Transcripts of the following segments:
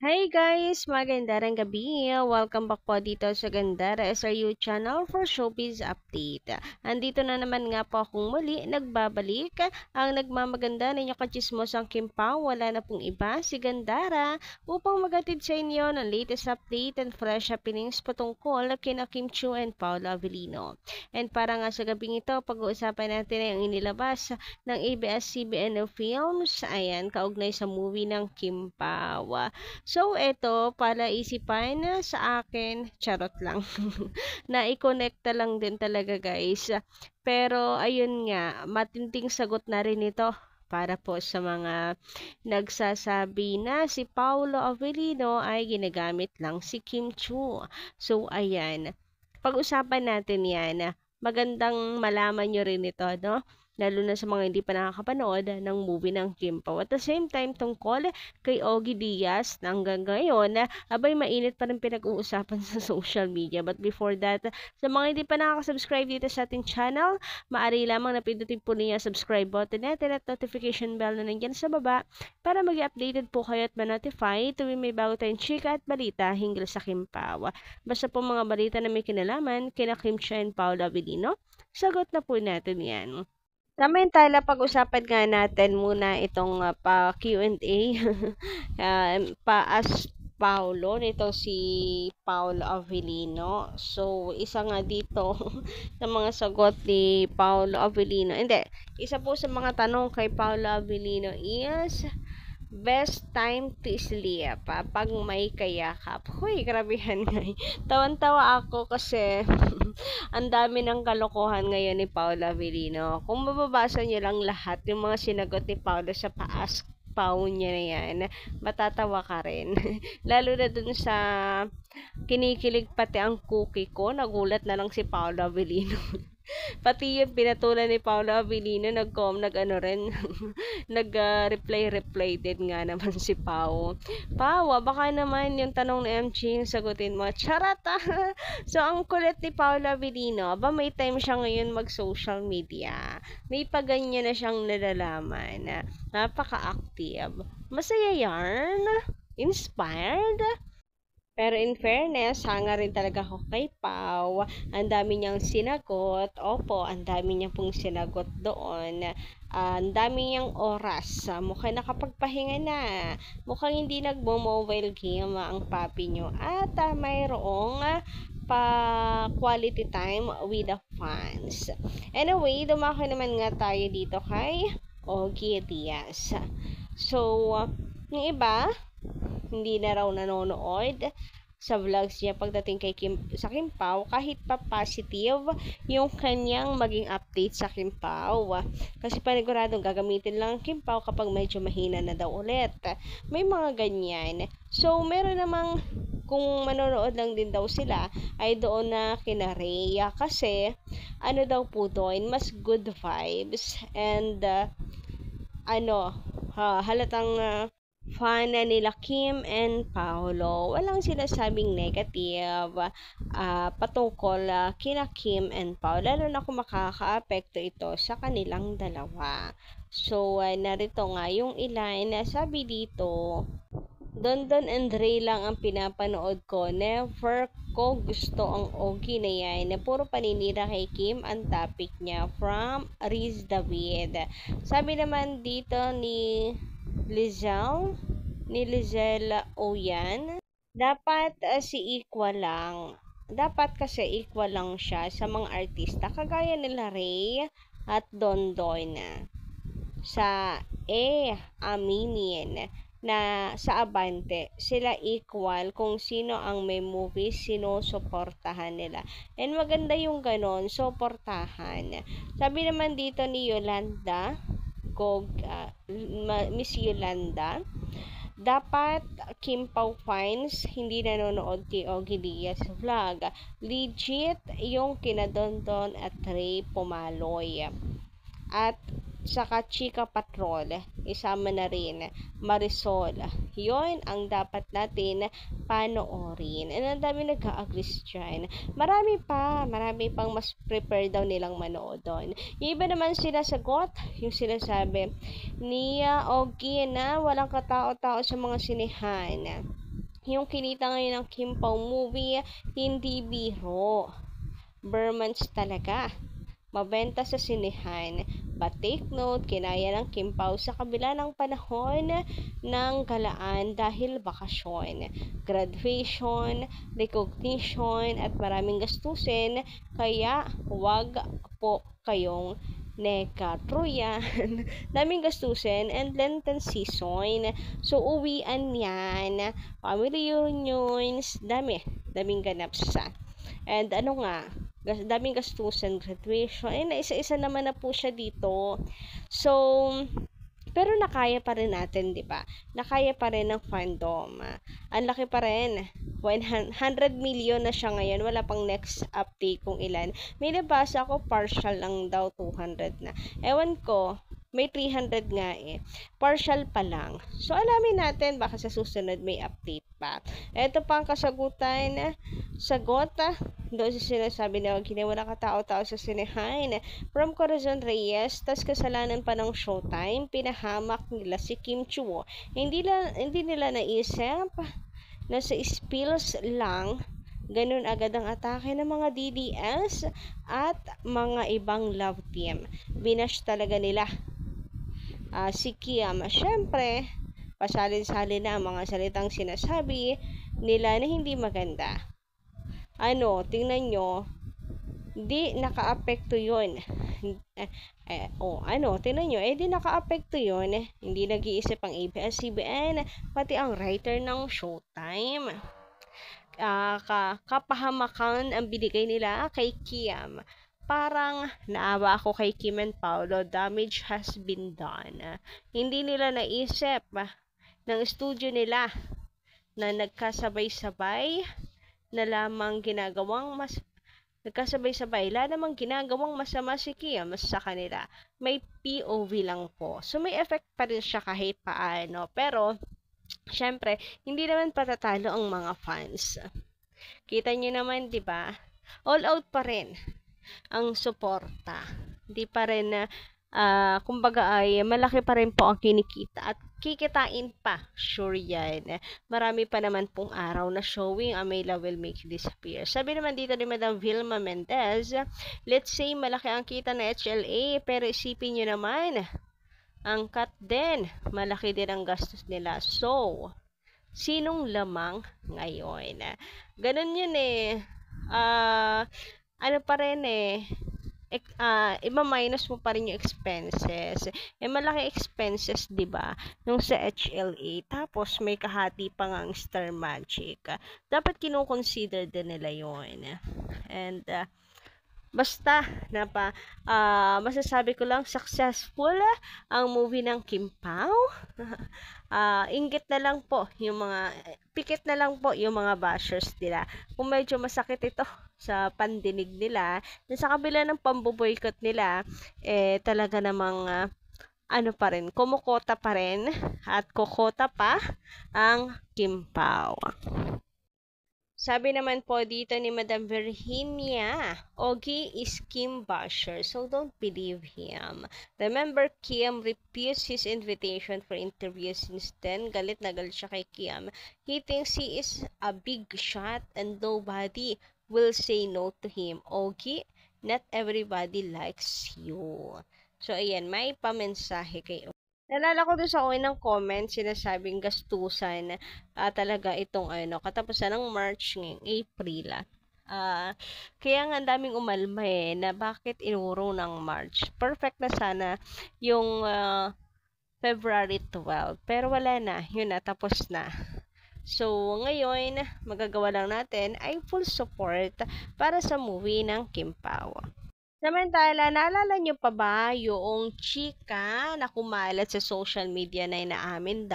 Hi guys! Magandang gabi! Welcome back po dito sa Gandara SRU channel for Showbiz Update. Andito na naman nga po akong muli nagbabalik. Ang nagmamaganda ninyo kachismosang Kimpaw, wala na pong iba, si Gandara, upang magatid sa inyo ng latest update and fresh happenings patungkol kina Kim Chiu and Paolo Avellino. And para nga sa gabing ito, pag-uusapan natin ang inilabas ng ABS-CBN Films, ayan, kaugnay sa movie ng Kimpaw. So, eto, para isipan sa akin, charot lang, na i-connecta lang din talaga guys. Pero, ayun nga, matinding sagot na rin ito para po sa mga nagsasabi na si Paolo Avellino ay ginagamit lang si Kim Chiu. So, ayan, pag-usapan natin yan. Magandang malaman nyo rin ito, no? Lalo na sa mga hindi pa nakakapanood ng movie ng Kimpaw. At the same time, tungkol kay Ogie Diaz na hanggang ngayon, abay mainit pa rin pinag-uusapan sa social media. But before that, sa mga hindi pa nakaka-subscribe dito sa ating channel, maaari lamang na pindutin po niya subscribe button natin at notification bell na nandyan sa baba para mag-updated po kayo at ma-notify tuwing may bago tayong chika at balita hinggil sa Kimpaw. Basta po mga balita na may kinalaman kina Kim Chiu and Paolo Avellino, sagot na po natin yan. Samantala, pag-usapan nga natin muna itong pa Q&A. Pa-ask Paulo, nito si Paolo Avellino. So, isa nga dito sa mga sagot ni Paolo Avellino. Hindi, isa po sa mga tanong kay Paolo Avellino is, best time to sleep pag may kayakap. Huy, grabehan nga. Tawan-tawa ako kasi ang dami ng kalokohan ngayon ni Paula Avellino. Kung mababasa niyo lang lahat yung mga sinagot ni Paula sa pa-ask Pau niya na yan, matatawa ka rin. Lalo na dun sa kinikilig pati ang cookie ko, nagulat na lang si Paula Avellino. Pati yung pinatulan ni Paula Avellino, nag-ano rin, nag-reply din nga naman si Pau. Pau, baka naman yung tanong ni MG yung sagutin mo. Charata! So, ang kulit ni Paula Avellino, ba may time siya ngayon mag-social media. May paganyan na siyang nalalaman. Napaka-active. Masaya yarn? Inspired? Pero in fairness, hanga rin talaga ako kay Pau. Ang dami niyang sinagot. Opo, ang dami niya pong sinagot doon. Ang dami niyang oras. Mukhang nakapagpahinga na. Mukhang hindi nagmo-mobile game ang papi niyo. At mayroong pa quality time with the fans. Anyway, dumako naman nga tayo dito kay Ogie Diaz. So, yung iba, hindi na raw nanonood sa vlogs niya pagdating kay sa Kimpaw kahit pa positive yung kanyang maging update sa Kimpaw. Kasi paniguradong gagamitin lang ang Kimpaw kapag medyo mahina na daw ulit. May mga ganyan. So, meron namang kung manonood lang din daw sila ay doon na kina Rhea kasi ano daw po doon, mas good vibes and halatang fan na nila Kim and Paolo. Walang sinasabing negative patungkol kina Kim and Paolo. Lalo na kung makaka-apekto ito sa kanilang dalawa. So, narito nga yung ilan na sabi dito, Dondon and Ray lang ang pinapanood ko. Never ko gusto ang Ogie na yan. Puro paninira kay Kim ang topic niya. From Riz David. Sabi naman dito ni Lizelle Oyan, dapat si equal lang. Dapat kasi equal lang siya sa mga artista kagaya nila Ray at Dondon. Sa aminin na sa Abante, sila equal kung sino ang may movie, sinusuportahan nila. And maganda yung ganon, suportahan. Sabi naman dito ni Yolanda, Miss Yolanda, dapat Kimpaw fans hindi nanonood kay Ogie Diaz vlog. Legit yung kinadondon at Ray Pumaloy. At saka Chika Patrol, isama na rin Marisol. Yun ang dapat natin panoorin. And ang dami nag-a-agree dyan. Marami pang mas prepare daw nilang manood doon. Yung iba naman sinasagot, yung sinasabi ni Ogie na walang katao-tao sa mga sinihan. yung kinita ngayon ng Kim Pao movie, hindi biro. Bermans talaga. Mabenta sa sinehan. But take note, kinaya ng Kim Pao sa kabila ng panahon ng galaan dahil bakasyon, graduation, recognition, at maraming gastusin. Kaya wag po kayong neka. True yan. Daming gastusin and Lenten season. So, uwian yan. Family reunions. Daming ganap sa. And ano nga, daming gastusin, graduation. Eh, isa-isa naman na po siya dito. So, pero nakaya pa rin natin, di ba? Nakaya pa rin ng fandom. Ang laki pa rin. 100 million na siya ngayon. Wala pang next update kung ilan. May nabasa ako, partial lang daw 200 na. Ewan ko, may 300 nga eh. Partial pa lang. So, alamin natin, baka sa susunod may update pa. Ito pa ang kasagutan. Sagot, doon sa sinasabi na wala katao-tao sa sinehan. From Corazon Reyes, tas kasalanan pa ng Showtime, pinahamak nila si Kim Chiu. Hindi nila naisip na sa spills lang, ganun agad ang atake ng mga DDS at mga ibang love team. Binash talaga nila si Kim. Siyempre, pasalin-salin na ang mga salitang sinasabi nila na hindi maganda. Tingnan nyo, di naka-apekto yun. Tingnan nyo, di naka-apekto yun. Hindi nag-iisip ang ABS-CBN, pati ang writer ng Showtime. Kapahamakan ang binigay nila kay Kim. Parang naawa ako kay Kim and Paolo. Damage has been done. Hindi nila naisip ng studio nila na nagkasabay-sabay na lamang ginagawang masama si Kim sa kanila. May POV lang po. So, may effect pa rin siya kahit paano. Pero, syempre, hindi naman patatalo ang mga fans. Kita nyo naman, di ba? All out pa rin ang suporta. Hindi pa rin kumbaga ay malaki pa rin po ang kinikita at kikitain pa, sure yan. Marami pa naman pong araw na showing Amela will make you disappear. Sabi naman dito ni Madam Vilma Mendez, let's say malaki ang kita na HLA, pero isipin nyo naman, ang cut din, malaki din ang gastos nila. So, sinong lamang ngayon? Ganun yun eh. Ano pa rin eh, iba-minus mo pa rin yung expenses. Malaki expenses, di ba? Nung sa HLA. Tapos, may kahati pa nga ang Star Magic. Dapat kinoconsider din nila yun. And, basta, masasabi ko lang, successful ang movie ng Kim Pao. Inggit na lang po pikit na lang po yung mga bashers nila. Kung medyo masakit ito sa pandinig nila, sa kabila ng pamboboycott nila, talaga namang pa rin, kumukota pa rin at kokota pa ang Kim Pao. Sabi naman po dito ni Madam Virginia, Ogie is Kim basher, so don't believe him. Remember, Kim refused his invitation for interview since then. Galit na galit siya kay Kim. He thinks he is a big shot and nobody will say no to him. Ogie, not everybody likes you. So, ayan, may pamensahe kay Ogie. Nalala ko doon sa unang comment, sinasabing gastusan talaga itong katapusan ng March ngayong April. Kaya nga daming umalma na bakit inuro ng March. Perfect na sana yung February 12. Pero wala na, yun na, tapos na. So, ngayon, magagawa lang natin ay full support para sa movie ng Kim Pao. Samantala, naalala nyo pa ba yung chika na kumalat sa social media na inamin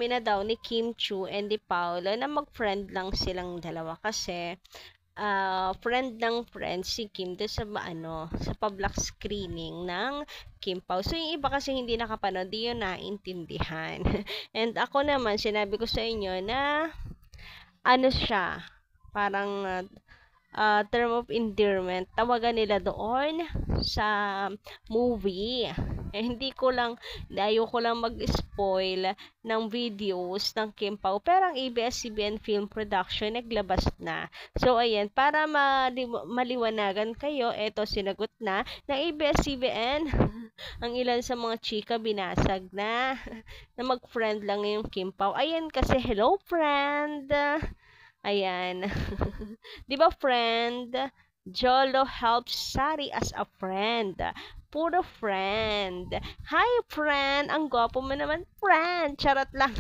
na daw ni Kim Chiu and ni Paolo na mag-friend lang silang dalawa kasi friend ng friend si Kim doon sa public screening ng Kim Pao. So, yung iba kasi hindi nakapanood, di yun naintindihan. And ako naman, sinabi ko sa inyo na siya, parang term of endearment, tawagan nila doon sa movie. Hindi ko lang, ayoko lang mag-spoil ng videos ng Kim Pao, pero ang ABS-CBN Film Production naglabas na. So, ayan, para maliwanagan kayo, eto sinagot na ng ABS-CBN ang ilan sa mga chika binasag na na mag-friend lang yung Kim Pao. Ayan kasi, hello friend! Ayan. 'Di ba friend? Jolo helps Sari as a friend. Puro friend. Hi, friend! Ang gwapo mo naman, friend! Charot lang.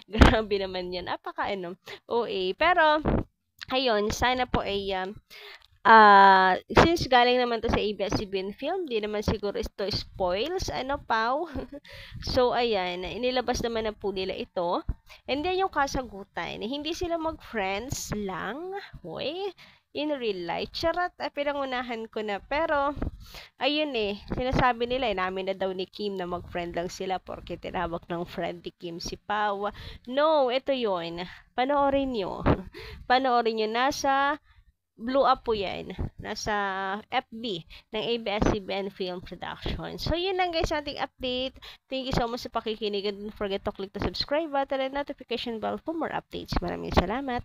Grabe naman yan. Apaka, OA. Pero, ayun, sana po ay, since galing naman to sa ABS-CBN Film, di naman siguro ito spoils, Pao? So, ayan, inilabas naman na po nila ito. And then, yung kasagutan, hindi sila mag-friends lang. Hoy, in real life. Charot, pinangunahan ko na. Pero, ayun sinasabi nila, namin na daw ni Kim na mag-friend lang sila porque tinawag ng friend ni Kim si Pao. No, ito yun. Panoorin nyo. Panoorin nyo, nasa Blue Up po yan. Nasa FB ng ABS-CBN Film Production. So, yun lang guys ating update. Thank you so much sa pakikinig. And don't forget to click the subscribe button and notification bell for more updates. Maraming salamat.